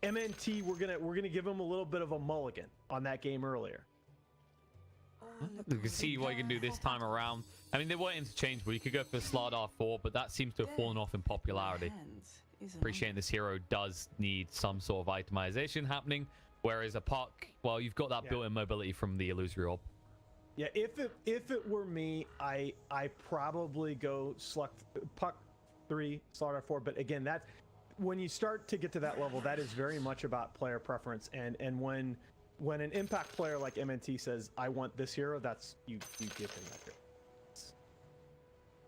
MNT, we're gonna give him a little bit of a mulligan on that game earlier. You can see what you can do this time around. I mean, they were interchangeable. You could go for Slardar 4, but that seems to have fallen off in popularity. Appreciating this hero does need some sort of itemization happening, whereas a puck, well, you've got that built-in mobility from the illusory orb. Yeah, if it were me, I probably go puck 3, Slardar 4. But again, that's when you start to get to that level, that is very much about player preference. And when an impact player like MNT says, I want this hero, that's you give him that hero.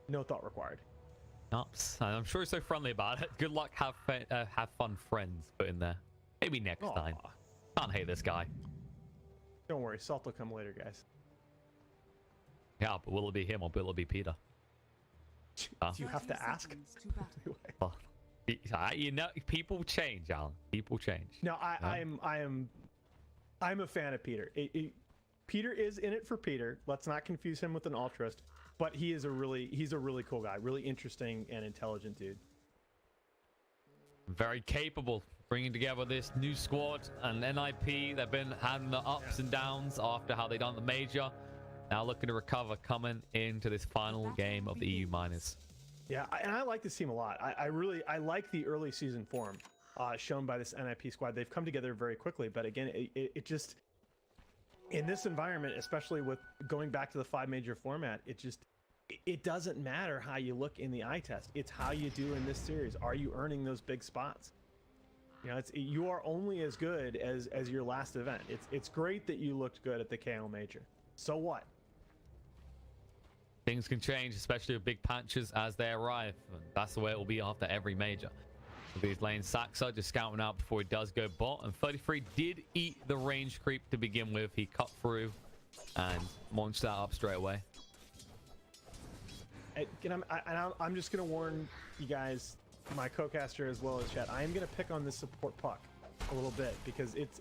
No thought required. Ups. I'm sure he's so friendly about it. Good luck, have fun, friends. Put in there. Maybe next time. Can't hate this guy. Don't worry, Salt will come later, guys. Yeah, but will it be him or will it be Peter? Do you have to ask? Well, you know, people change, Alan. People change. No, I'm a fan of Peter. Peter is in it for Peter. Let's not confuse him with an altruist. But he's a really cool guy, really interesting and intelligent dude. Very capable, bringing together this new squad and NIP. They've been having the ups and downs after how they done the major. Now looking to recover, coming into this final game of the EU minors. Yeah, and I like this team a lot. I like the early season form shown by this NIP squad. They've come together very quickly, but again, it just, in this environment, especially with going back to the 5 major format, it doesn't matter how you look in the eye test. It's how you do in this series. Are you earning those big spots? You know, you are only as good as your last event. It's great that you looked good at the KL major. So what? Things can change, especially with big patches as they arrive. And that's the way it will be after every major. These lanes, Saxa just scouting out before he does go bot, and 33 did eat the range creep to begin with. He cut through and launched that up straight away. I'm just gonna warn you guys, my co-caster as well as chat, I am gonna pick on this support puck a little bit because it's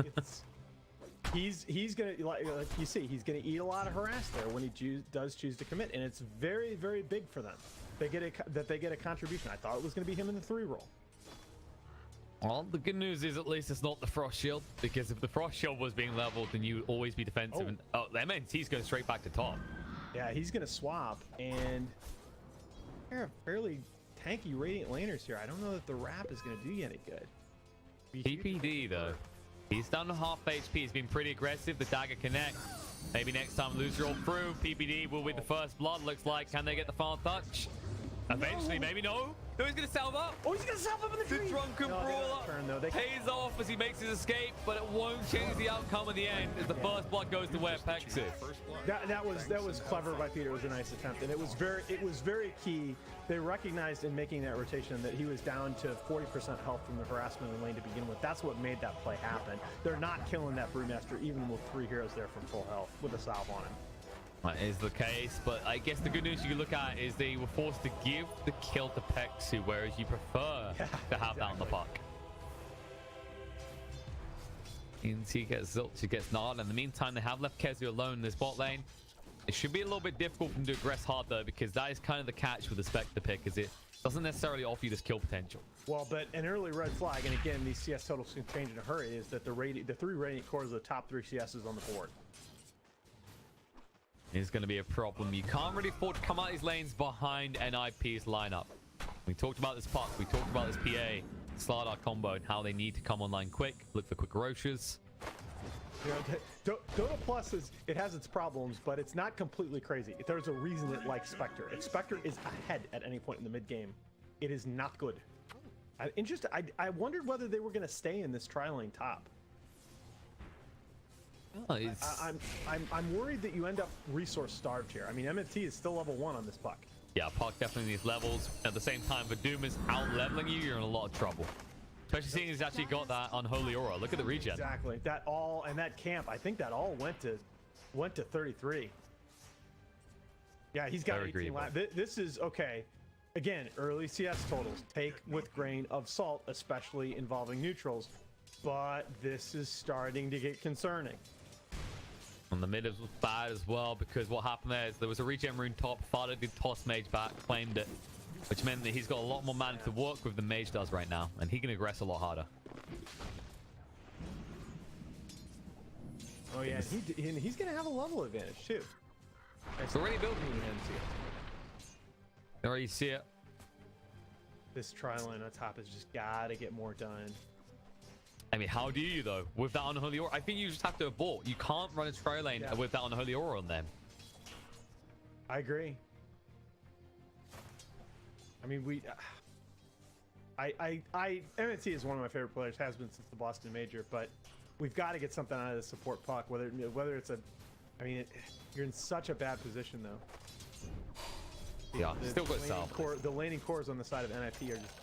he's gonna, like you see, he's gonna eat a lot of harass there when he does choose to commit, and it's very, very big for them. They get a contribution. I thought it was gonna be him in the 3 role. Well, the good news is at least it's not the Frost Shield, because if the Frost Shield was being leveled, then you would always be defensive. And the MNT's going straight back to top. Yeah, he's going to swap, and they're fairly tanky Radiant laners here. I don't know that the wrap is going to do you any good. PPD, though, he's down to half HP. He's been pretty aggressive. The dagger connect. Maybe next time lose roll through. PPD will be the first blood, looks like. Can they get the final touch? Eventually, maybe no. No, he's going to salve up. Oh, he's going to salve up in the tree. The drunken brawler pays off as he makes his escape, but it won't change the outcome in the end as the first blood goes to where Pex is. That was clever by Peter. It was a nice attempt, and it was very key. They recognized in making that rotation that he was down to 40% health from the harassment in the lane to begin with. That's what made that play happen. They're not killing that Brewmaster even with 3 heroes there from full health with a salve on him. That is the case, but I guess the good news you can look at is they were forced to give the kill to Pexu, whereas you prefer to have that on the puck. Inti gets Zilch, he gets Nard. In the meantime, they have left Kezu alone in this bot lane. It should be a little bit difficult for them to aggress hard, though, because that is kind of the catch with the Spectre pick, is it doesn't necessarily offer you this kill potential. Well, but an early red flag, and again, these CS totals can change in a hurry, is that the 3 Radiant cores are the top 3 CSs on the board. Is going to be a problem. You can't really afford to come out these lanes behind NIP's lineup. We talked about this puck. We talked about this PA, Slardar combo, and how they need to come online quick. Look for quick roaches. You know, Dota Plus it has its problems, but it's not completely crazy. There's a reason it likes Spectre. If Spectre is ahead at any point in the mid game, it is not good. I wondered whether they were going to stay in this tri lane top. Oh, I'm worried that you end up resource starved here. I mean, MFT is still level 1 on this puck. Yeah, puck definitely needs levels. At the same time, if Doom is out leveling you, you're in a lot of trouble. Especially seeing he's actually got that Unholy Aura. Look at the regen. Exactly. That all, and that camp, I think that all went to 33. Yeah, he's got 18 lives. This is okay. Again, early CS totals. Take with grain of salt, especially involving neutrals. But this is starting to get concerning. And the mid was bad as well, because what happened there was a regen rune top. Fada did toss mage back, claimed it, which meant that he's got a lot more mana to work with than mage does right now, and he can aggress a lot harder. Oh yeah, and he's gonna have a level advantage too. It's already building. You already see it. This tri-line on top has just gotta get more done. I mean, how do you though with that unholy aura? I think you just have to abort. You can't run a tri lane with that unholy aura on them. I agree. I mean, MNT is one of my favorite players, has been since the Boston Major, but we've got to get something out of the support puck. Whether it's a, I mean, you're in such a bad position though. Yeah, still got South. The laning cores on the side of NIP are just.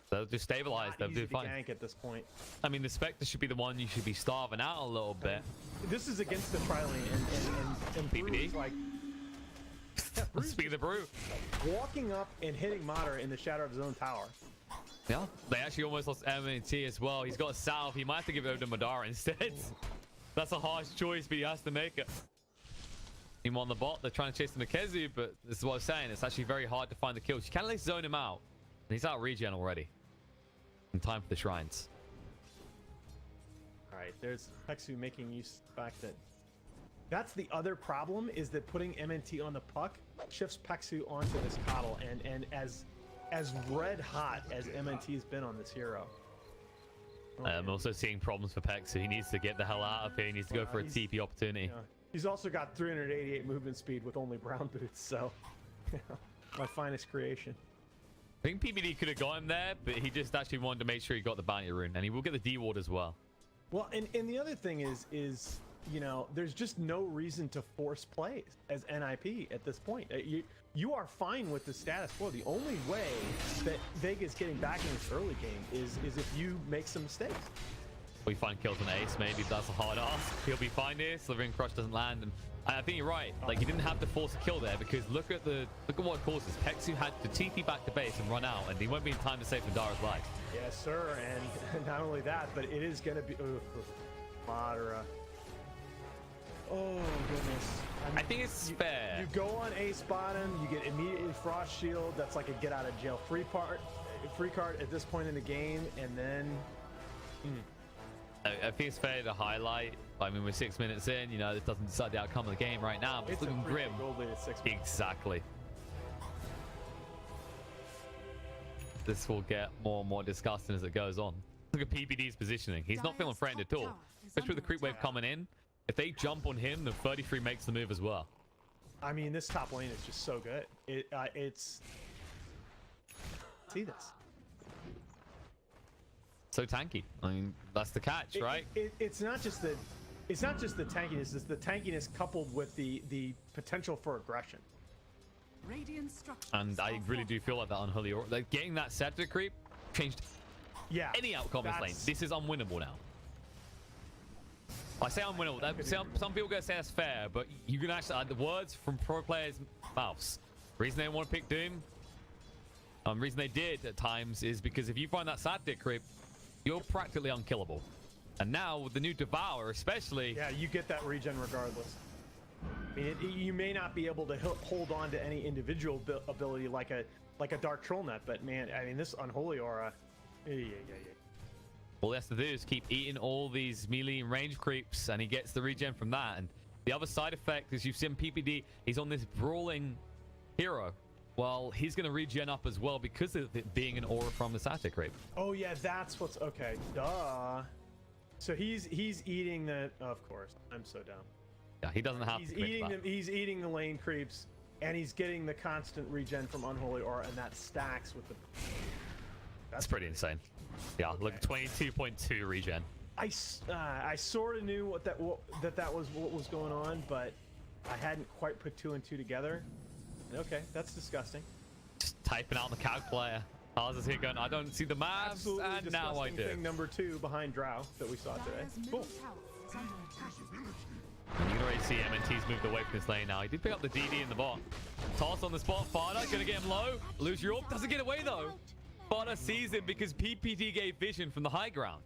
They'll just stabilize. They'll do fine. Gank at this point. I mean, the Spectre should be the one you should be starving out a little bit. This is against the tri-lane and PPD. Like, Speak of the Brew. Walking up and hitting Madara in the shadow of his own tower. Yeah, they actually almost lost MNT as well. He's got South. He might have to give it over to Madara instead. That's a harsh choice, but he has to make it. Team on the bot, they're trying to chase the Nikezu, but this is what I'm saying. It's actually very hard to find the kills. You can't at least zone him out. And he's out of regen already. In time for the shrines. All right, there's Pexu making use of the fact that that's the other problem, is that putting MNT on the puck shifts Pexu onto this coddle, and as red hot as MNT's been on this hero. I'm also seeing problems for Pexu. He needs to get the hell out of here. He needs to go for a TP opportunity. Yeah. He's also got 388 movement speed with only brown boots, so my finest creation. I think PBD could have got him there, but he just actually wanted to make sure he got the bounty rune, and he will get the D ward as well. Well, and the other thing is you know, there's just no reason to force plays as NIP at this point. You are fine with the status quo. The only way that Vega's getting back in this early game is if you make some mistakes. We find kills on Ace, maybe that's a hard ask. He'll be fine here. Slithering Crush doesn't land, and I think you're right. Like, he didn't have to force a kill there, because look at what it causes. Pexu had to TP back to base and run out, and he won't be in time to save Madara's life. Yes, sir. And not only that, but it is gonna be Madara. Oh goodness. I think it's fair. You go on Ace bottom, you get immediately Frost Shield. That's like a get out of jail free card at this point in the game, and then. I think it's fair to highlight. I mean, we're 6 minutes in. You know, this doesn't decide the outcome of the game right now, but it's looking grim. Gold lead at 6 minutes. Exactly. This will get more and more disgusting as it goes on. Look at PPD's positioning. He's not feeling threatened at all, especially with the creep wave coming in. If they jump on him, then 33 makes the move as well. I mean, this top lane is just so good. It's see this. So tanky. I mean, that's the catch, right? It's not just the tankiness. It's the tankiness coupled with the potential for aggression. And I really do feel like that unholy aura, like getting that scepter creep changed any outcome in this lane. This is unwinnable now. I say unwinnable. Some people gonna say that's fair, but you can actually the words from pro players' mouths. The reason they want to pick Doom, reason they did at times, is because if you find that Saddick creep, you're practically unkillable. And now with the new Devour, especially, you get that regen regardless. I mean, you may not be able to hold on to any individual ability like a Dark Troll Net, but man, I mean, this Unholy Aura, all he has to do is keep eating all these melee and range creeps, and he gets the regen from that. And the other side effect is, you've seen PPD, he's on this brawling hero. Well, he's going to regen up as well because of it being an aura from the Satyr creep. Oh yeah, that's what's okay. Duh. So he's eating the. Of course, I'm so dumb. Yeah, he doesn't have. He's eating the lane creeps, and he's getting the constant regen from Unholy Aura, and that stacks with the. That's pretty insane. Yeah, okay. Look, 22.2 regen. I sort of knew that was what was going on, but I hadn't quite put 2 and 2 together. Okay, that's disgusting. Just typing out the calculator. How's this here going? I don't see the maps, absolutely, and now I do. Thing number 2 behind Drow that we saw today. Cool. And you can already see MNT's moved away from this lane now. He did pick up the DD in the bot. Toss on the spot. Fada gonna get him low. Lose your orb. Doesn't get away though. Fada sees him because PPD gave vision from the high ground.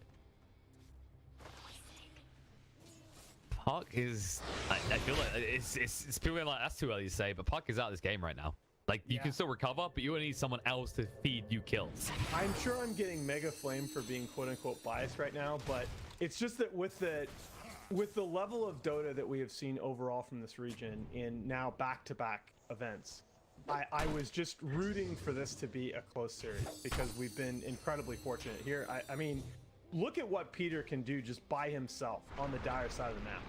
Puck is... I feel like it's people like, that's too early to say, but Puck is out of this game right now. Like, you can still recover, but you need someone else to feed you kills. I'm sure I'm getting mega flame for being quote-unquote biased right now, but It's just that with the level of Dota that we have seen overall from this region in now back-to-back events, I was just rooting for this to be a close series because we've been incredibly fortunate here. I mean, look at what Peter can do just by himself on the dire side of the map.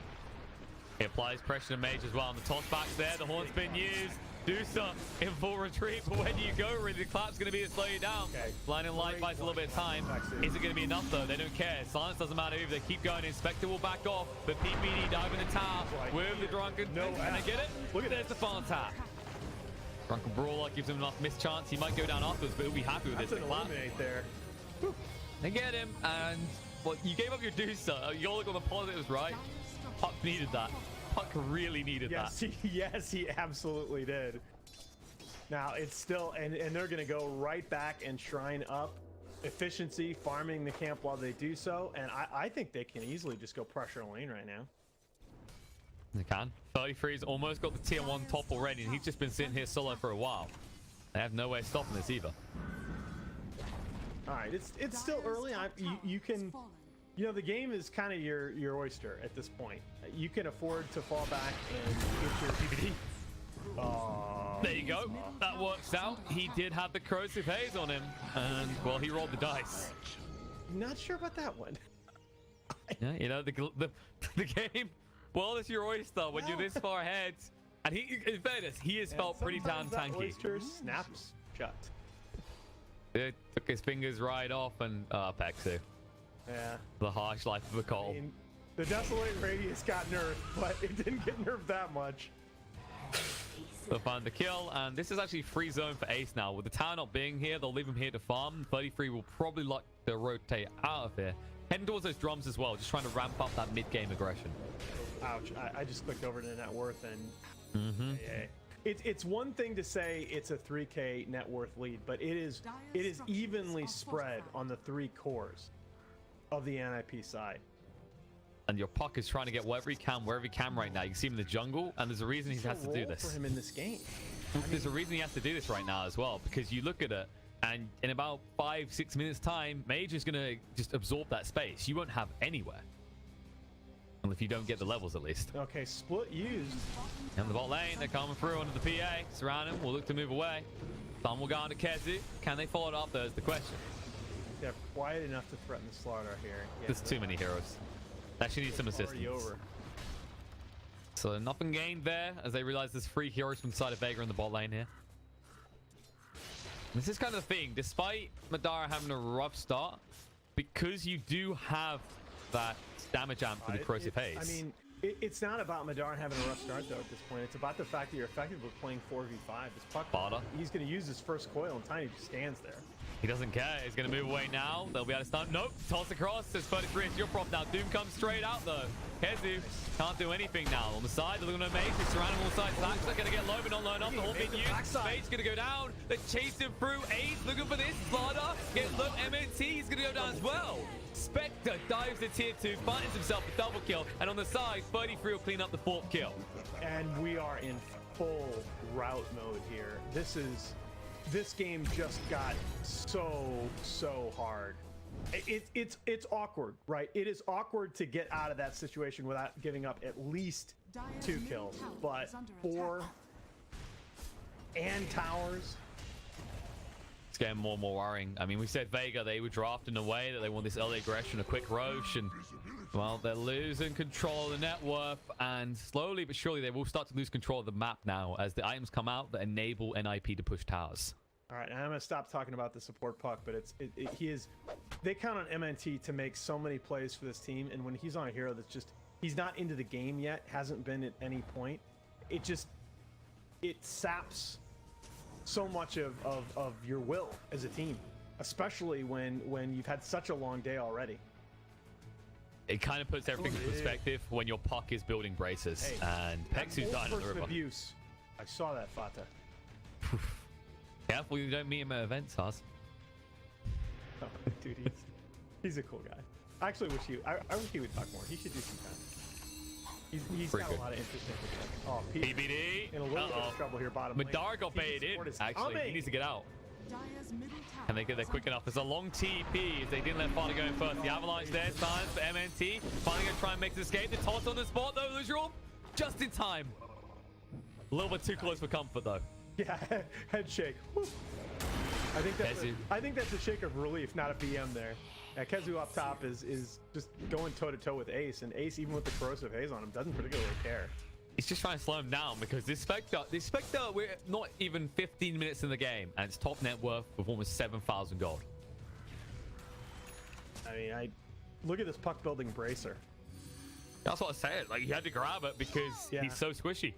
He applies pressure to Mage as well. And the tossbacks there. The horn's been used. Dusa in full retreat. But when you go, really, the clap's going to be to slow you down. Okay. Blinding Light buys a little bit of time. Is it going to be enough, though? They don't care. Silence doesn't matter either. They keep going. Inspector will back off. But PPD diving the tower with the Drunken. No, and they get it. Look at There's the final tap. Drunken Brawler gives him enough missed chance. He might go down afterwards, but he'll be happy with That's this. an eliminate there. Whew. They get him, and well, you gave up your Dusa. You look on the positives, right? Puck needed that. Puck really needed that. Yes, he absolutely did. Now it's still, and they're going to go right back and shrine up efficiency, farming the camp while they do so. And I think they can easily just go pressure lane right now. They can. 33's almost got the tier 1 top already, and he's just been sitting here solo for a while. They have no way of stopping this either. All right, it's still early. You can, you know, the game is kind of your oyster at this point. You can afford to fall back and get your PPD. There you go. That works out. He did have the corrosive haze on him, and well, he rolled the dice. Not sure about that one. Yeah, you know, the game. Well, it's your oyster when you're this far ahead. And he, in fairness, he has felt pretty damn tanky. Oyster snaps shut. It took his fingers right off, and Pexu. Yeah. The harsh life of the coal. I mean, the Desolate Radius got nerfed, but it didn't get nerfed that much. They'll find the kill, and this is actually free zone for Ace now. With the tower not being here, they'll leave him here to farm. 33 will probably look to rotate out of here. Heading towards those drums as well, just trying to ramp up that mid-game aggression. Ouch. I just clicked over to the net worth, and it's one thing to say it's a 3K net worth lead, but it is evenly spread on the 3 cores of the NIP side. And your Puck is trying to get wherever he can right now. You can see him in the jungle, and there's a reason he has to do this. For him in this game. There's a reason he has to do this right now as well, because you look at it, and in about 5-6 minutes time, Mage is going to just absorb that space. You won't have anywhere. Well, if you don't get the levels at least. Okay, split used. And the bot lane, they're coming through under the PA. Surround him, we'll look to move away. Some will go on to Kezu. Can they follow it up? There's the question. They're quiet enough to threaten the slaughter here. Yeah, There's too many heroes. Actually need some assistance. Over. So nothing gained there as they realize there's 3 heroes from the side of Vega in the bot lane here. This is kind of the thing. Despite Madara having a rough start, because you do have that damage amp for the corrosive haze. I mean, it's not about Madara having a rough start though at this point. It's about the fact that you're effectively playing 4v5. This Puck, he's going to use his first coil and Tiny just stands there. He doesn't care. He's going to move away now. They'll be able to stun. Nope. Toss across. There's 33 into your prop now. Doom comes straight out though. Kezu can't do anything now. On the side, they're looking at Mage. He's surrounding all sides. Zack's not going to get low, but not low enough. The whole thing used. Mage's going to go down. They're chasing through. Ace looking for this. Slaughter gets low. MNT. He's going to go down as well. Spectre dives to tier 2, finds himself a double kill. And on the side, 33 will clean up the 4th kill. And we are in full route mode here. This game just got so hard. It's awkward, right? It is awkward to get out of that situation without giving up at least 2 kills, but 4 and towers. It's getting more and more worrying. I mean, we said Vega, they were drafting away that they want this early aggression, a quick roche, and well, they're losing control of the net worth, and slowly but surely they will start to lose control of the map now as the items come out that enable NIP to push towers. All right, and I'm gonna stop talking about the support Puck, but they count on MNT to make so many plays for this team, and when he's on a hero that's just, he's not into the game yet, hasn't been at any point, it saps so much of your will as a team, especially when you've had such a long day already. It kind of puts everything in perspective when your Puck is building braces, and Pexu's dying on the river. Abuse. I saw that, Fata. Careful you don't meet him at events, Haas. Oh, dude, he's a cool guy. I actually wish I wish he would talk more. He should do some time. He's got a lot of interesting things. Oh, PBD. In a little bit of trouble here, bottom lane. Madara got baited in. Actually, he needs to get out. Can they get there quick enough? There's a long TP. If they didn't let Fada go in first. The Avalanche there. Time for MNT. Finally going to try and make the escape. The toss on the spot, though. Lugeral just in time. A little bit too close for comfort, though. Yeah, head shake. Whew. I think that's a shake of relief, not a PM there. Yeah, Kezu up top is just going toe-to-toe with Ace, and Ace, even with the corrosive haze on him, doesn't particularly care. He's just trying to slow him down because this Spectre, we're not even 15 minutes in the game, and it's top net worth with almost 7,000 gold. I mean, look at this puck building bracer. That's what I said. Like, you had to grab it because he's so squishy.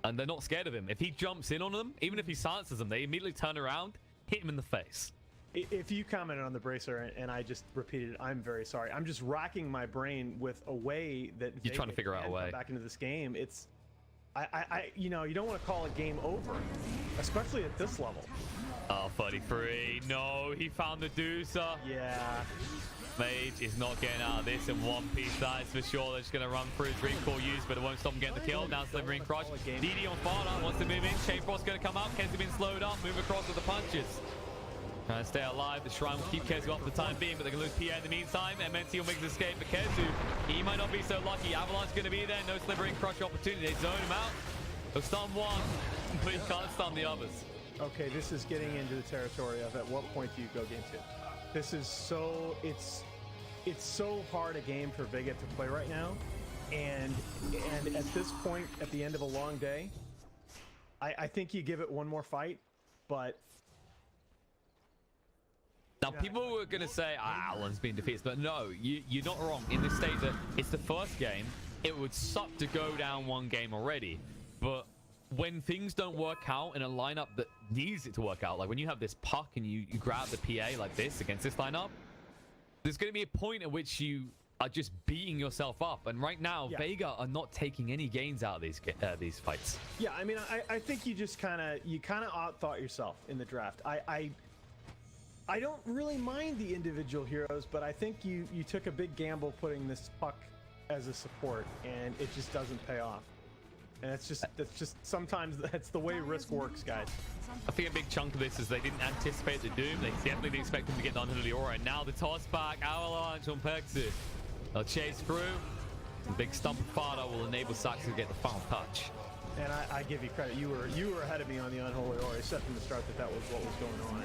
And they're not scared of him. If he jumps in on them, even if he silences them, they immediately turn around, hit him in the face. If you commented on the bracer and I just repeated it, I'm very sorry. I'm just racking my brain with a way that you're trying to figure out a way back into this game. It's, you know, you don't want to call a game over, especially at this level. Oh, 33. No, he found the deucer. Yeah. Mage is not getting out of this in one piece, that is for sure. They're just going to run through his recall use, but it won't stop him getting the kill. Now Slivering Crush. DD on Fada wants to move in. Chain Frost going to come out. Kenzie being slowed up. Move across with the punches. Trying to stay alive. The Shrine will keep Kezu up for the time being, but they're going to lose PA in the meantime. MNT will make the escape for Kezu. He might not be so lucky. Avalanche going to be there. No Slivering Crush opportunity. They zone him out. They'll stun one, but he can't stun the others. Okay, this is getting into the territory of at what point do you go game 2? This is so, it's so hard a game for Vega to play right now, and at this point, at the end of a long day, I think you give it one more fight, but now people were gonna say Alan's been defeated, but no, you're not wrong. In this stage, that it's the first game, it would suck to go down one game already, but when things don't work out in a lineup that needs it to work out, like when you have this puck and you grab the PA like this against this lineup, there's going to be a point at which you are just beating yourself up. And right now, Vega are not taking any gains out of these fights. Yeah, I mean, I think you just kind of outthought yourself in the draft. I don't really mind the individual heroes, but I think you took a big gamble putting this puck as a support, and it just doesn't pay off. And that's just sometimes that's the way risk works, guys. I think a big chunk of this is they didn't anticipate the Doom. They definitely didn't expect him to get under the aura. And now the toss back, Avalanche on Pexu. They'll chase through. The big stump of Fada will enable Saxon to get the final touch. And I give you credit. You were ahead of me on the unholy aura. I said from the start that was what was going on.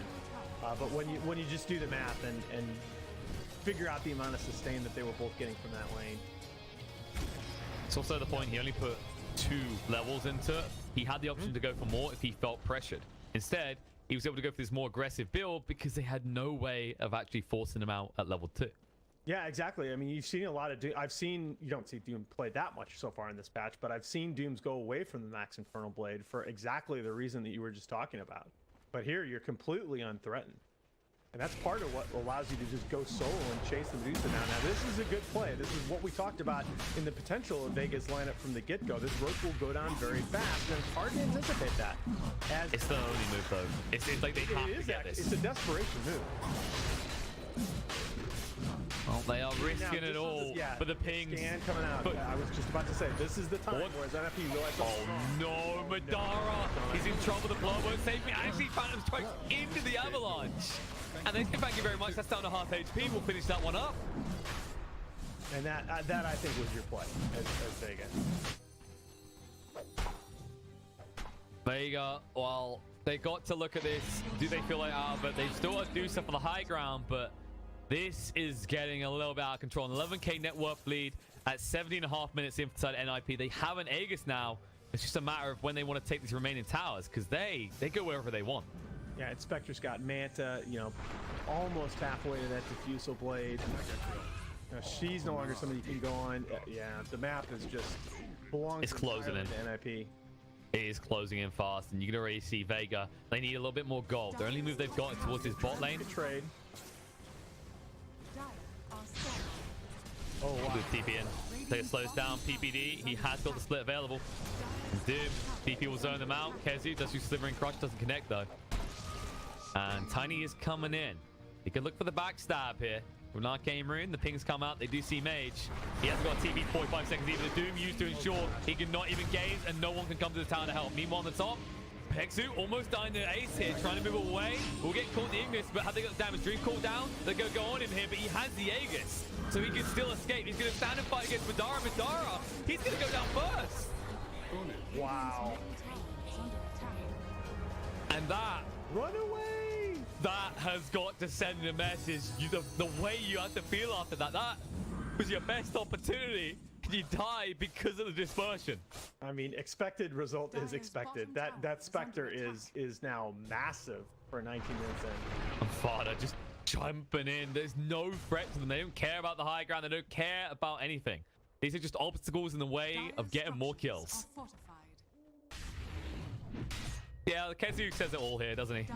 But when you just do the math and figure out the amount of sustain that they were both getting from that lane. It's also the point he only put 2 levels into it. He had the option to go for more if he felt pressured. Instead, he was able to go for this more aggressive build because they had no way of actually forcing him out at level 2. Yeah, exactly. I mean, you've seen a lot of Doom. You don't see Doom play that much so far in this patch, but I've seen Dooms go away from the Max Infernal Blade for exactly the reason that you were just talking about. But here, you're completely unthreatened. And that's part of what allows you to just go solo and chase the Medusa down. Now, this is a good play. This is what we talked about in the potential of Vega's lineup from the get-go. This roach will go down very fast, and it's hard to anticipate that. It's the only move, though. It's like they have to get this. It's a desperation move. Well, they are risking it all for the pings. Scan coming out. I was just about to say, this is the time whereas NFP realized. Oh no, Madara! He's in trouble. The blow won't save me. Actually, Phantom Strike into the Avalanche. And they say thank you very much. That's down to half HP. We'll finish that one up. And that I think was your play as Vega. Vega, well, they got to look at this. Do they feel like, but they've still got to do stuff for the high ground, but this is getting a little bit out of control. An 11k net worth lead at 17.5 minutes inside NIP. They have an Aegis now. It's just a matter of when they want to take these remaining towers, because they go wherever they want. Yeah, and Spectre's got Manta, almost halfway to that Diffusal Blade. She's no longer somebody you can go on. Yeah, the map is just belongs. It's closing in. To NIP. It is closing in fast, and you can already see Vega. They need a little bit more gold. The only move they've got is towards his bot lane. Trade. Oh, wow. Good TP in. So it slows down PPD. He has got the split available. Doom. DP will zone them out. Kezu does use Slivering Crush. Doesn't connect, though. And Tiny is coming in. He can look for the backstab here. With an Arcane Rune, the pings come out. They do see Mage. He hasn't got a TP 45 seconds either. The Doom used to ensure he cannot even gaze, and no one can come to the tower to help. Meanwhile, on the top, Pexu almost dying to ace here, trying to move away. We'll get caught in the Ignis, but have they got damage? Dream call down. They're going to go on him here, but he has the Aegis, so he can still escape. He's going to stand and fight against Madara. Madara, he's going to go down first. Wow. And that, Run away! that has got to send a message. The way you had to feel after that, that was your best opportunity. You die because of the dispersion. I mean, expected result is expected. That Spectre is now massive for 19 minutes in. Fada just jumping in. There's no threat to them. They don't care about the high ground. They don't care about anything. These are just obstacles in the way of getting more kills. Yeah, Kezu says it all here, doesn't he?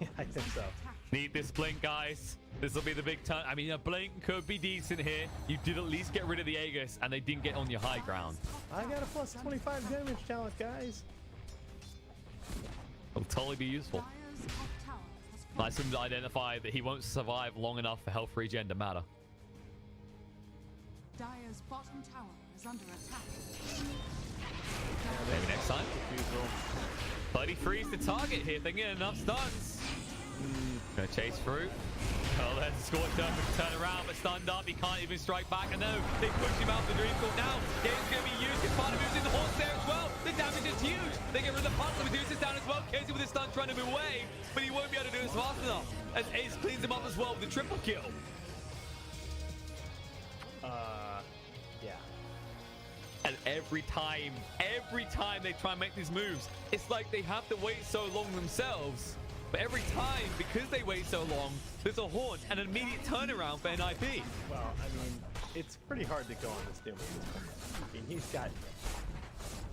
Yeah, I think so. Need this blink, guys. This will be the big turn. I mean, a blink could be decent here. You did at least get rid of the Aegis, and they didn't get on your high ground. I got a plus 25 damage talent, guys. It'll totally be useful. Nice to identify that he won't survive long enough for health regen to matter. Dire's bottom tower is under attack. Maybe next time. 33's the target here. They get enough stuns. Gonna chase through. Oh, there's a Scorch Earth to turn around, but stunned up. He can't even strike back. And no, they push him out the Dream Court now. Game's gonna be used. His partner moves in the horse there as well. The damage is huge. They get rid of the punt. Medusa's down as well. Casey with his stun trying to move away, but he won't be able to do this fast enough. As Ace cleans him up as well with the triple kill. Yeah. And every time they try and make these moves, it's like they have to wait so long themselves. But every time, because they wait so long, there's a haunt and an immediate turnaround for NIP. Well, I mean, it's pretty hard to go on this Doom at this point. I mean,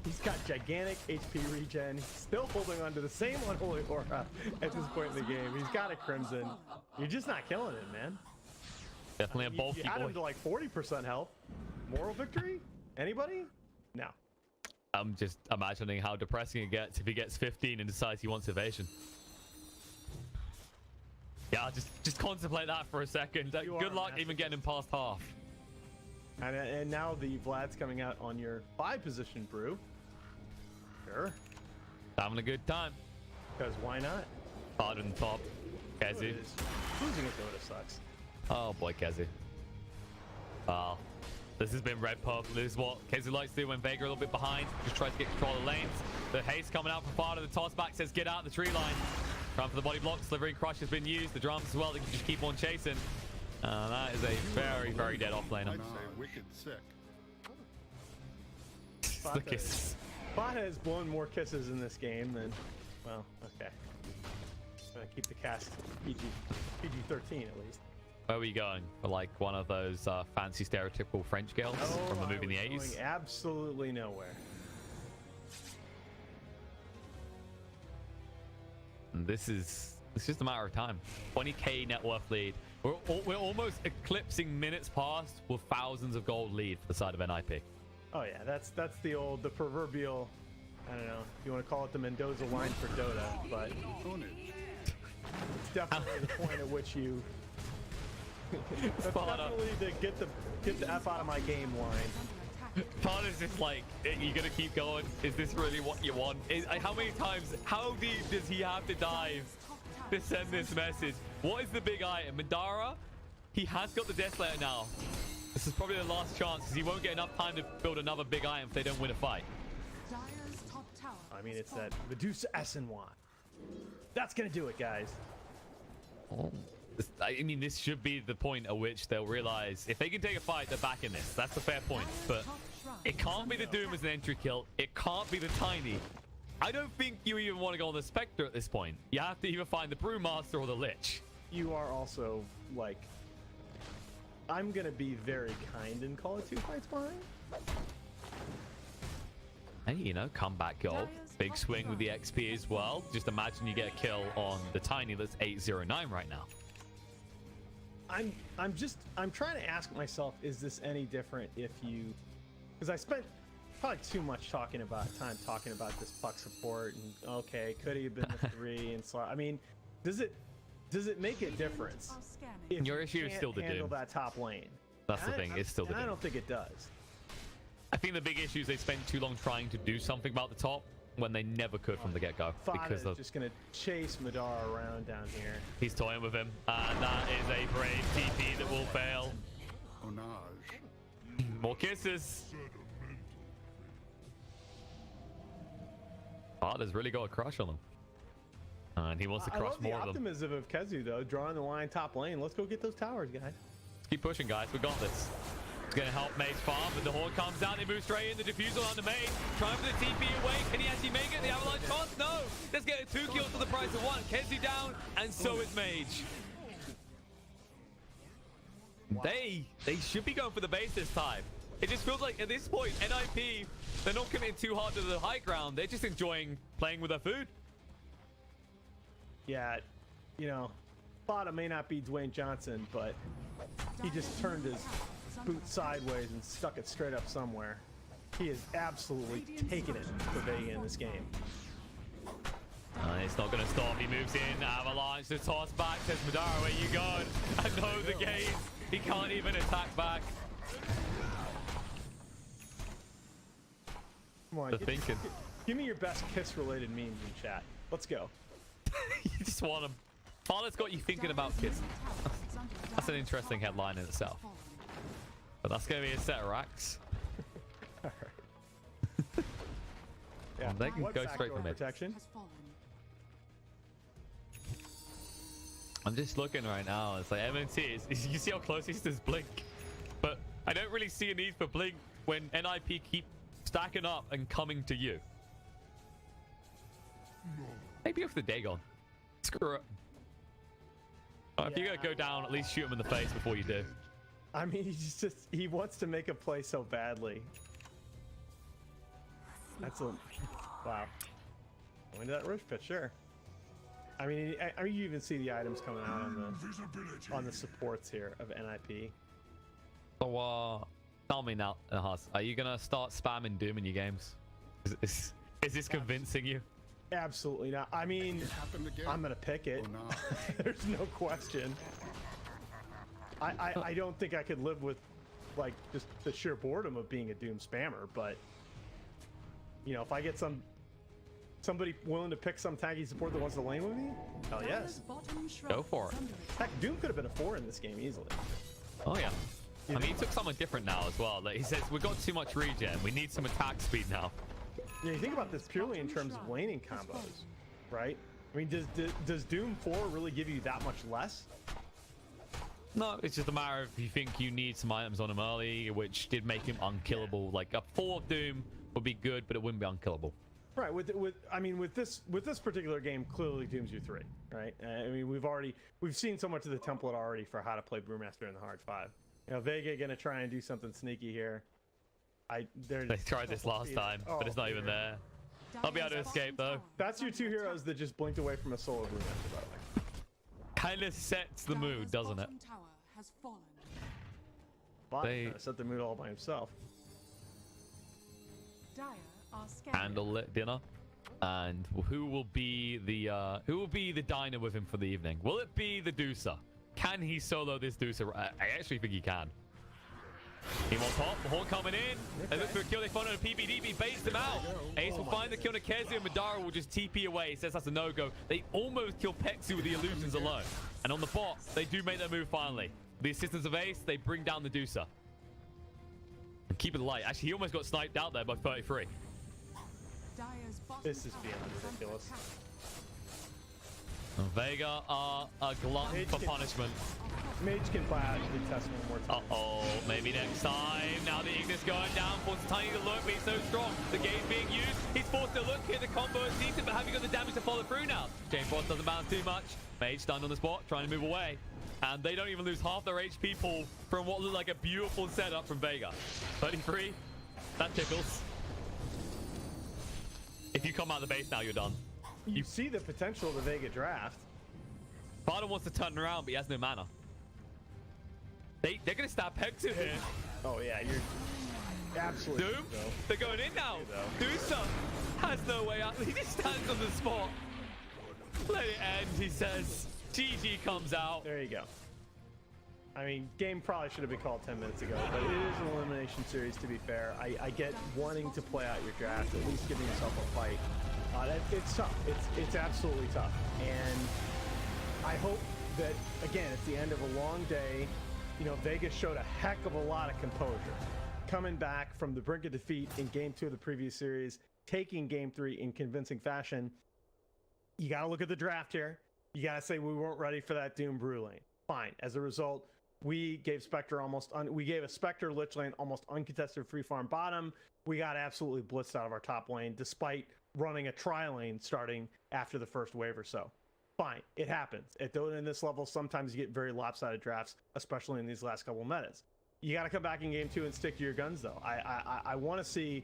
he's got gigantic HP regen. He's still holding on to the same unholy aura at this point in the game. He's got a Crimson. You're just not killing him, man. Definitely a bulky you had boy. him to like 40% health. Moral victory? Anybody? No. I'm just imagining how depressing it gets if he gets 15 and decides he wants evasion. Yeah, just contemplate that for a second. Good luck even getting him past half. And now the Vlad's coming out on your 5 position brew. Sure. Having a good time. Because why not? Harder than top. Kezi. Losing at Dota sucks. Oh boy, Kezi. Wow. This has been Red Pub. This is what Kezi likes to do when Vega a little bit behind. Just tries to get control of the lanes. The haste coming out from Fada. The toss back says get out the tree line. Trying for the body block. Slivering Crush has been used. The drums as well. They can just keep on chasing. That is a very, very dead offlaner. I'd say wicked sick. The kisses. Fada has blown more kisses in this game than, well, okay. I'm gonna keep the cast PG-13 at least. Where are we going? For like one of those fancy stereotypical French girls from the movie in the 80s? Going absolutely nowhere. And this is just a matter of time. 20k net worth lead. We're almost eclipsing minutes past with thousands of gold lead for the side of NIP. Oh yeah, that's the proverbial, I don't know, you want to call it the Mendoza line for Dota, but it's definitely the point at which you that's definitely the get the F out of my game line. Part is just like, you gonna keep going? Is this really what you want? How many times, how deep does he have to dive to send this message? What is the big item? Madara, he has got the Death Slayer now. This is probably the last chance because he won't get enough time to build another big item if they don't win a fight. I mean, it's that Medusa SNY. That's gonna do it, guys. Oh. I mean, this should be the point at which they'll realize if they can take a fight, they're back in this. That's the fair point. But it can't be the Doom as an entry kill. It can't be the Tiny. I don't think you even want to go on the Spectre at this point. You have to either find the Brewmaster or the Lich. You are also, like, I'm going to be very kind and call it 2 fights behind. Hey, you know, comeback goal. Big swing with the XP as well. Just imagine you get a kill on the Tiny that's 809 right now. I'm trying to ask myself, is this any different if you, because I spent probably too much time talking about this puck support and okay, could he have been the 3 and so I mean, does it make a difference? If your issue is still the handle Doom. that top lane. That's the thing. It's still the Doom. I don't think it does. I think the big issue is they spent too long trying to do something about the top. when they never could from the get-go. Because Because just gonna chase Madara around down here. he's toying with him. And that is a brave TP that will fail. More kisses. Father's really got a crush on him. And he wants to crush more I love of the them. optimism of Kezu, though, drawing the line top lane. Let's go get those towers, guys. Let's keep pushing, guys. We got this. It's going to help Mage farm, but the Horde comes down. They move straight in. The Diffusal on the Mage. Trying for the TP away. Can he actually make it? The Avalanche can't? No. Let's get 2 kills for the price of 1. Kezu down, and so is Mage. Wow. They should be going for the base this time. It just feels like at this point, NIP, they're not committing too hard to the high ground. They're just enjoying playing with their food. Yeah, you know, Fada may not be Dwayne Johnson, but he just turned his boot sideways and stuck it straight up somewhere. He is absolutely taking it for Vega in this game. It's not going to stop. He moves in. Avalanche, the toss back. Says Madara, where you going? I know the gaze. He can't even attack back. Come on, give me your best kiss-related memes in chat. Let's go. You just want him. Father's got you thinking about kids. That's an interesting headline in itself. But that's going to be a set of racks. All right. Yeah, they can go straight for mid. Protection. I'm just looking right now. It's like MNT. You see how close he is to his Blink. But I don't really see a need for Blink when NIP keep stacking up and coming to you. Maybe if the Dagon. Screw it. If you're gonna go down, at least shoot him in the face before you do. I mean, he wants to make a play so badly. That's a wow. Going to that Roche pit, sure. I mean, you even see the items coming out on the supports here of NIP. So, tell me now, Nahas, are you gonna start spamming Doom in your games? Is this convincing you? Absolutely not. I mean, I'm gonna pick it. Oh, no. There's no question. I don't think I could live with like just the sheer boredom of being a Doom spammer, but you know, if I get somebody willing to pick some tanky support that wants to lane with me, hell yes. Go for it. Heck, Doom could have been a 4 in this game easily. Oh yeah. I mean, he took someone different now as well. Like, he says, we've got too much regen. We need some attack speed now. Yeah, you think about this purely in terms of laning combos, right? I mean, does Doom 4 really give you that much less? No, it's just a matter of you think you need some items on him early, which did make him unkillable. Like a 4 Doom would be good, but it wouldn't be unkillable. Right. With this particular game, clearly Doom's your 3, right? I mean, we've seen so much of the template already for how to play Brewmaster in the hard 5. You know, Vega gonna try and do something sneaky here. They tried this last time, but it's not even there. I'll be able to escape though. That's your 2 heroes that just blinked away from a solo Brewmaster, by the way. Kind of sets the mood, doesn't it? They set the mood all by himself. Candlelit dinner, and who will be the diner with him for the evening? Will it be the Deucer? Can he solo this Deucer? I actually think he can. He wants top. The Horn coming in. They look for a kill. They find on a PBD. Baits them out. Ace will find the kill to Kezu, and Madara will just TP away. He says that's a no-go. They almost kill Pexu with the illusions alone. And on the bot, they do make their move finally. The assistance of Ace, they bring down the Deucer. And keep it light. Actually, he almost got sniped out there by 33. This is beyond ridiculous. Vega are a glutton for punishment. Mage can actually test one more time. Uh-oh, maybe next time. Now the Ignis going down, forces Tiny to look, but he's so strong. The game's being used. He's forced to look here. The combo is decent, but have you got the damage to follow through now? Jane Frost doesn't bounce too much. Mage stunned on the spot, trying to move away. And they don't even lose half their HP pool from what looked like a beautiful setup from Vega. 33, that tickles. If you come out of the base now, you're done. You see the potential of the Vega draft. Farder wants to turn around, but he has no mana. They're going to stab Pexu here. Oh, yeah, you're absolutely... Doom, they're going in now. Deucer has no way out. He just stands on the spot. Let it end, he says. GG comes out. There you go. I mean, game probably should have been called 10 minutes ago, but it is an elimination series, to be fair. I get wanting to play out your draft, at least giving yourself a fight. It's tough. It's absolutely tough. And I hope that, again, it's the end of a long day. You know, Vega showed a heck of a lot of composure. Coming back from the brink of defeat in Game 2 of the previous series, taking Game 3 in convincing fashion. You got to look at the draft here. You got to say we weren't ready for that Doom Brew lane. Fine. As a result, we gave Spectre we gave a Spectre Lich lane almost uncontested free farm bottom. We got absolutely blitzed out of our top lane, despite running a tri lane starting after the first wave or so. Fine, it happens. At Dota in this level, sometimes you get very lopsided drafts, especially in these last couple metas. You got to come back in Game 2 and stick to your guns, though. I want to see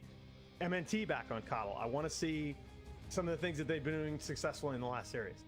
MNT back on Coddle. I want to see some of the things that they've been doing successfully in the last series.